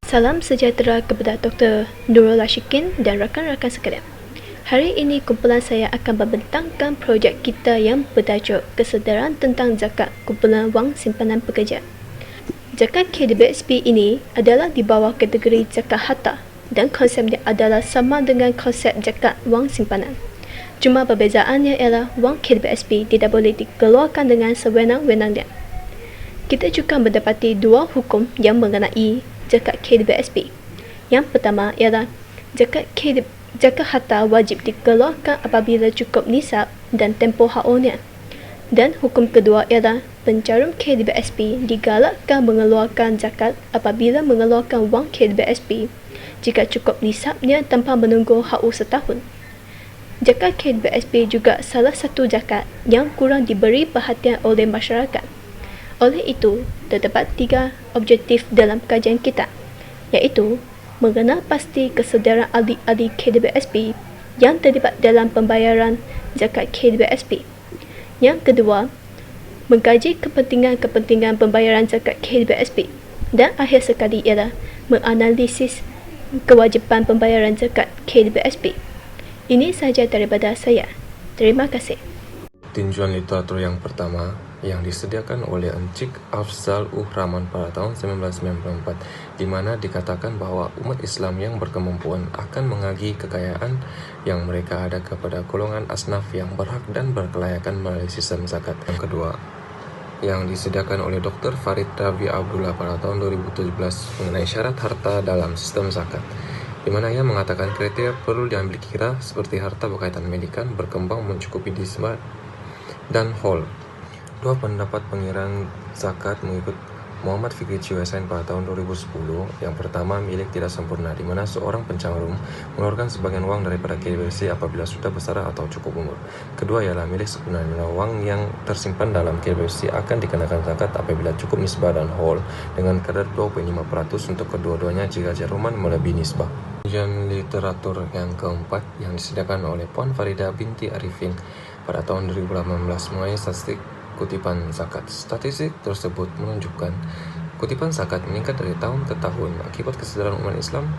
Salam sejahtera kepada Dr. Nurul Ashikin dan rakan-rakan sekalian. Hari ini kumpulan saya akan membentangkan projek kita yang bertajuk Kesedaran tentang Zakat Kumpulan Wang Simpanan Pekerja. Zakat KWSP ini adalah di bawah kategori zakat harta dan konsepnya adalah sama dengan konsep zakat wang simpanan. Cuma perbezaannya ialah wang KWSP tidak boleh dikeluarkan dengan sewenang-wenangnya. Kita juga mendapati dua hukum yang mengenai zakat KWSP. Yang pertama ialah zakat harta wajib dikeluarkan apabila cukup nisab dan tempoh haulnya. Dan hukum kedua ialah pencarum KWSP digalakkan mengeluarkan zakat apabila mengeluarkan wang KWSP jika cukup nisabnya tanpa menunggu haul setahun. Zakat KWSP juga salah satu zakat yang kurang diberi perhatian oleh masyarakat. Oleh itu, terdapat 3 objektif dalam kajian kita, iaitu mengenal pasti kesedaran ahli-ahli KWSP yang terlibat dalam pembayaran zakat KWSP. Yang kedua, mengkaji kepentingan pembayaran zakat KWSP. Dan akhir sekali ialah menganalisis kewajipan pembayaran zakat KWSP. Ini sahaja daripada saya. Terima kasih. Tinjauan literatur yang pertama yang disediakan oleh Encik Afzal Rahman pada tahun 1994, di mana dikatakan bahawa umat Islam yang berkemampuan akan mengagih kekayaan yang mereka ada kepada golongan asnaf yang berhak dan berkelayakan melalui sistem zakat. Yang kedua, yang disediakan oleh Dr. Farid Rabi Abdullah pada tahun 2017 mengenai syarat harta dalam sistem zakat, di mana ia mengatakan kriteria perlu diambil kira seperti harta berkaitan medikan, berkembang, mencukupi nisbah dan haul. Dua pendapat pengiraan zakat mengikut Muhammad Fikri Ciwasain pada tahun 2010. Yang pertama, milik tidak sempurna, di mana seorang pencarum mengeluarkan sebagian wang daripada KWSP apabila sudah besar atau cukup umur. Kedua ialah milik sempurna, di mana wang yang tersimpan dalam KWSP akan dikenakan zakat apabila cukup nisbah dan haul dengan kadar 25% untuk kedua-duanya jika jaruman melebihi nisbah. Kajian literatur yang keempat yang disediakan oleh Puan Farida binti Arifin pada tahun 2018 mengenai statistik kutipan zakat. Statistik tersebut menunjukkan kutipan zakat meningkat dari tahun ke tahun akibat kesadaran umat Islam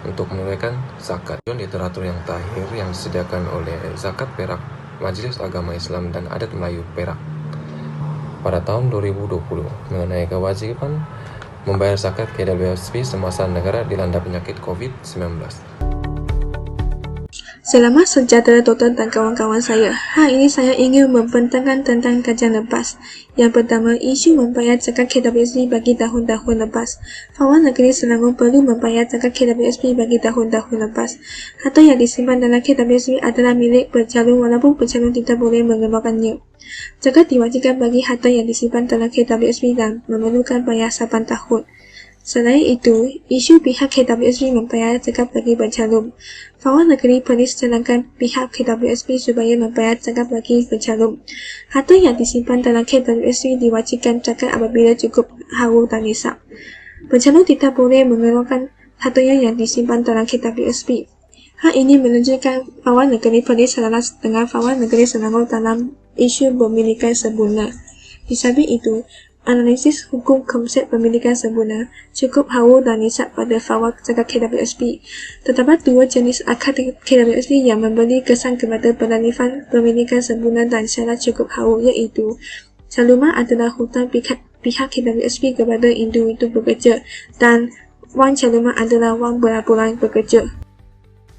untuk menunaikan zakat. Kajian literatur yang terakhir yang disediakan oleh Zakat Perak, Majelis Agama Islam dan Adat Melayu Perak pada tahun 2020 mengenai kewajiban membayar zakat KWSP semasa negara dilanda penyakit COVID-19. Selamat sejahtera Dr. dan kawan-kawan saya. Hari ini saya ingin membentangkan tentang kajian lepas. Yang pertama, isu membayar zakat KWSP bagi tahun-tahun lepas. Fawaz Negeri Selangor perlu membayar zakat KWSP bagi tahun-tahun lepas. Harta yang disimpan dalam KWSP adalah milik pencalon walaupun pencalon tidak boleh mengeluarkannya. Zakat diwajibkan bagi harta yang disimpan dalam KWSP dan memerlukan bayar 8 tahun. Selain itu, isu pihak KWSP membayar zakat bagi pencalon. Fawaz Negeri perlu sedangkan pihak KWSP supaya membayar zakat bagi pencalon. Harta yang disimpan dalam KWSP diwajibkan zakat apabila cukup haul dan nisab. Pencalon tidak boleh mengeluarkan hartanya yang disimpan dalam KWSP. Hal ini menunjukkan Fawaz Negeri perlu selaras dengan Fawaz Negeri Selangor dalam isu pemilikan sempurna. Di samping itu, analisis hukum konsep pemilikan sempurna, cukup haul dan nisab pada fawaz zakat KWSP. Terdapat 2 jenis akad KWSP yang memberi kesan kepada penarifan pemilikan sempurna dan syarat cukup haul, iaitu caluman adalah hutang pihak KWSP kepada individu pekerja dan wang caluman adalah wang pelaburan pekerja.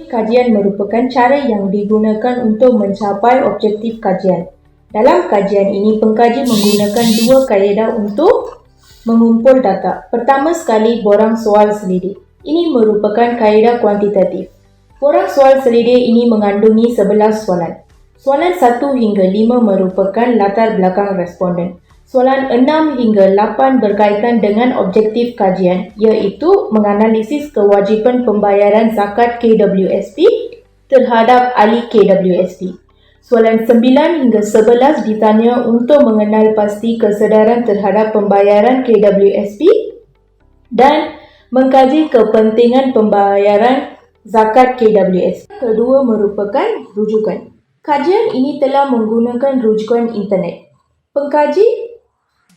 Kajian merupakan cara yang digunakan untuk mencapai objektif kajian. Dalam kajian ini, pengkaji menggunakan 2 kaedah untuk mengumpul data. Pertama sekali, borang soal selidik. Ini merupakan kaedah kuantitatif. Borang soal selidik ini mengandungi 11 soalan. Soalan 1 hingga 5 merupakan latar belakang responden. Soalan 6 hingga 8 berkaitan dengan objektif kajian, iaitu menganalisis kewajipan pembayaran zakat KWSP terhadap ahli KWSP. Soalan 9 hingga 11 ditanya untuk mengenal pasti kesedaran terhadap pembayaran KWSP dan mengkaji kepentingan pembayaran zakat KWSP. Kedua merupakan rujukan. Kajian ini telah menggunakan rujukan internet. Pengkaji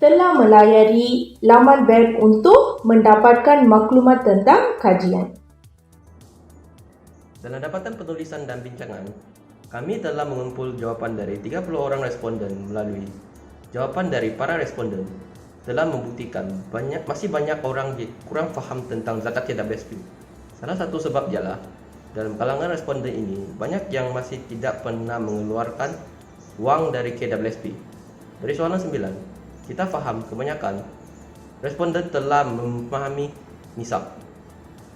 telah melayari laman web untuk mendapatkan maklumat tentang kajian. Dalam dapatan penulisan dan bincangan, kami telah mengumpul jawapan dari 30 orang responden melalui jawapan dari para responden telah membuktikan masih banyak orang kurang faham tentang zakat KWSP. Salah satu sebab ialah dalam kalangan responden ini banyak yang masih tidak pernah mengeluarkan wang dari KWSP. Dari soalan 9, kita faham kebanyakan responden telah memahami nisab.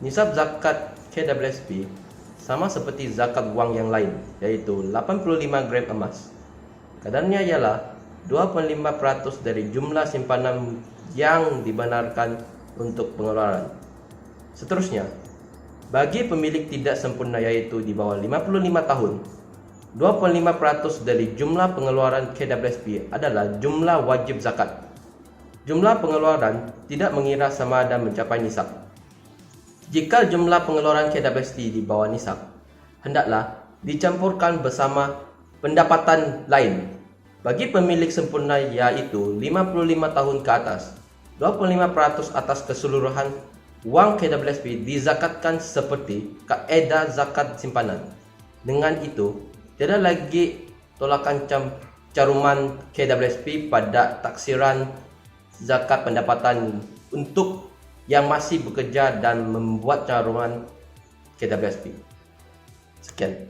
Nisab zakat KWSP sama seperti zakat wang yang lain, yaitu 85 gram emas. Kadarnya ialah 25% dari jumlah simpanan yang dibenarkan untuk pengeluaran. Seterusnya, bagi pemilik tidak sempurna yaitu di bawah 55 tahun, 25% dari jumlah pengeluaran KWSP adalah jumlah wajib zakat. Jumlah pengeluaran tidak mengira sama ada mencapai nisab. Jika jumlah pengeluaran KWSP di bawah nisab, hendaklah dicampurkan bersama pendapatan lain. Bagi pemilik sempurna yaitu 55 tahun ke atas, 25% atas keseluruhan wang KWSP dizakatkan seperti kaedah zakat simpanan. Dengan itu, tiada lagi tolakan caruman KWSP pada taksiran zakat pendapatan untuk yang masih bekerja dan membuat caruman KWSP. Sekian.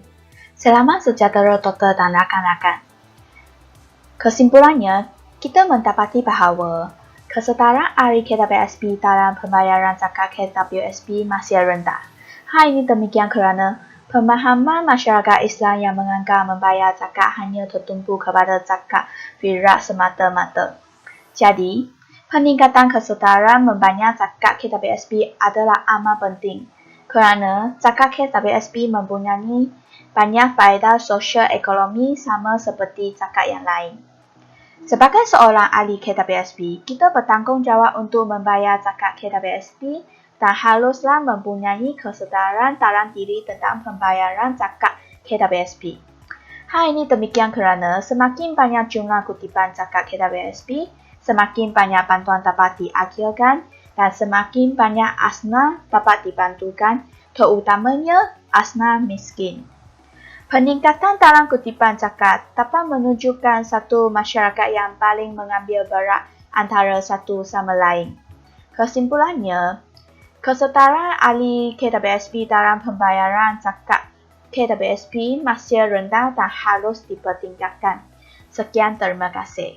Selamat sejahtera Dr. dan rakan-rakan. Kesimpulannya, kita mendapati bahawa kesetaraan ahli KWSP dalam pembayaran zakat KWSP masih rendah. Hal ini demikian kerana pemahaman masyarakat Islam yang menganggap membayar zakat hanya tertumpu kepada zakat fitrah semata-mata. Jadi, peningkatan kesetaraan membayar zakat KWSP adalah amat penting kerana zakat KWSP mempunyai banyak faedah sosial ekonomi sama seperti zakat yang lain. Sebagai seorang ahli KWSP, kita bertanggungjawab untuk membayar zakat KWSP dan haruslah mempunyai kesedaran dalam diri tentang pembayaran zakat KWSP. Hal ini demikian kerana semakin banyak jumlah kutipan zakat KWSP, semakin banyak bantuan dapat diakhirkan dan semakin banyak asnaf dapat dibantukan, terutamanya asnaf miskin. Peningkatan dalam kutipan zakat dapat menunjukkan satu masyarakat yang paling mengambil berat antara satu sama lain. Kesimpulannya, kesetaraan ahli KWSP dalam pembayaran zakat KWSP masih rendah dan harus dipertingkatkan. Sekian, terima kasih.